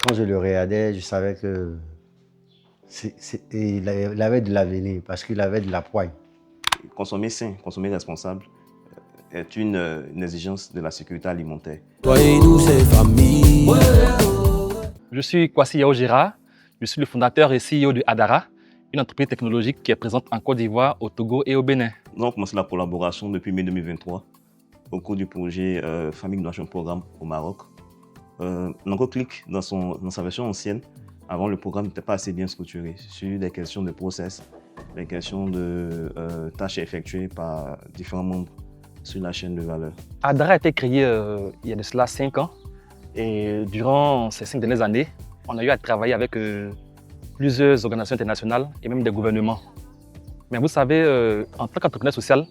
Quand je le regardais, je savais que il avait de l'avenir parce qu'il avait de la poigne. Consommer sain, consommer responsable est une exigence de la sécurité alimentaire. Toi et nous, c'est famille. Je suis Kwasi Yaojira, je suis le fondateur et CEO de Adara, une entreprise technologique qui est présente en Côte d'Ivoire, au Togo et au Bénin. Nous avons commencé la collaboration depuis mai 2023 au cours du projet Famille Innovation Programme au Maroc. NankoClick, dans sa version ancienne, avant le programme n'était pas assez bien structuré sur des questions de process, des questions de tâches effectuées par différents membres sur la chaîne de valeur. Adara a été créé il y a de cela 5 ans et durant ces 5 dernières années, on a eu à travailler avec plusieurs organisations internationales et même des gouvernements. Mais vous savez, en tant qu'entrepreneur social,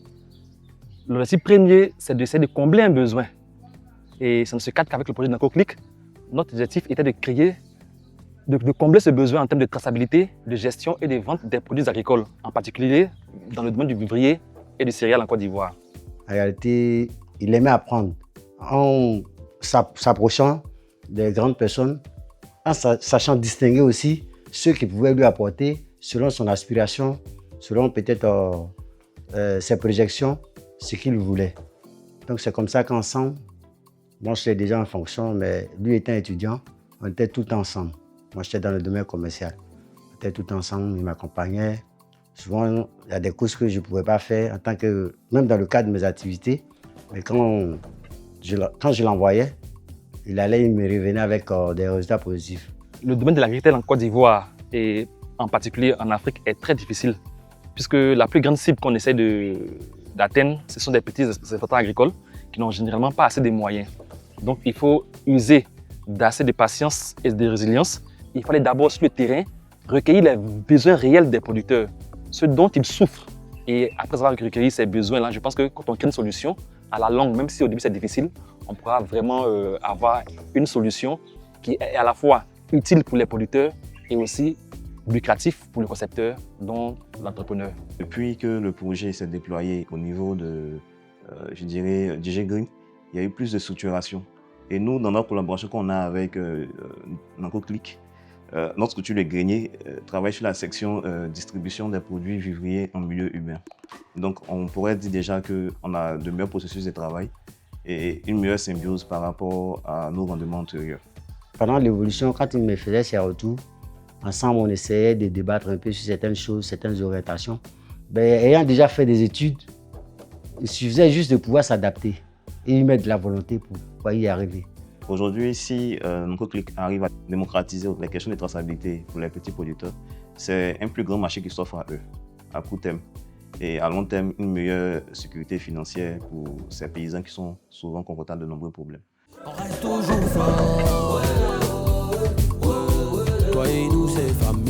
l'objectif premier, c'est d'essayer de combler un besoin. Et ça ne se cadre qu'avec le projet NankoClick. Notre objectif était de créer, de combler ce besoin en termes de traçabilité, de gestion et de vente des produits agricoles, en particulier dans le domaine du vivrier et du céréal en Côte d'Ivoire. En réalité, il aimait apprendre. En s'approchant des grandes personnes, en sachant distinguer aussi ceux qui pouvaient lui apporter selon son aspiration, selon peut-être ses projections, ce qu'il voulait. Donc c'est comme ça qu'ensemble, moi j'étais déjà en fonction, mais lui étant étudiant, on était tout ensemble. Moi j'étais dans le domaine commercial. On était tout ensemble, il m'accompagnait. Souvent, il y a des courses que je ne pouvais pas faire, en tant que, même dans le cadre de mes activités. Mais quand je l'envoyais, il me revenait avec des résultats positifs. Le domaine de l'agriculture en Côte d'Ivoire et en particulier en Afrique est très difficile puisque la plus grande cible qu'on essaie d'atteindre, ce sont des petits exploitants agricoles qui n'ont généralement pas assez de moyens. Donc il faut user d'assez de patience et de résilience. Il fallait d'abord sur le terrain recueillir les besoins réels des producteurs, ce dont ils souffrent. Et après avoir recueilli ces besoins-là, je pense que quand on crée une solution, à la longue, même si au début c'est difficile, on pourra vraiment avoir une solution qui est à la fois utile pour les producteurs et aussi lucratif pour le concepteur, dont l'entrepreneur. Depuis que le projet s'est déployé au niveau de, je dirais, DG Green, il y a eu plus de structuration. Et nous, dans notre collaboration qu'on a avec NankoClick, notre structure de grenier travaille sur la section distribution des produits vivriers en milieu urbain. Donc on pourrait dire déjà qu'on a de meilleurs processus de travail et une meilleure symbiose par rapport à nos rendements antérieurs. Pendant l'évolution, quand il me faisait ses retours, ensemble on essayait de débattre un peu sur certaines choses, certaines orientations. Ayant déjà fait des études, il suffisait juste de pouvoir s'adapter et y mettre de la volonté pour pouvoir y arriver. Aujourd'hui, si NankoClick arrive à démocratiser les questions de traçabilité pour les petits producteurs, c'est un plus grand marché qui s'offre à eux, à court terme. Et à long terme, une meilleure sécurité financière pour ces paysans qui sont souvent confrontés à de nombreux problèmes. On reste toujours fort. Toi et nous, c'est famille.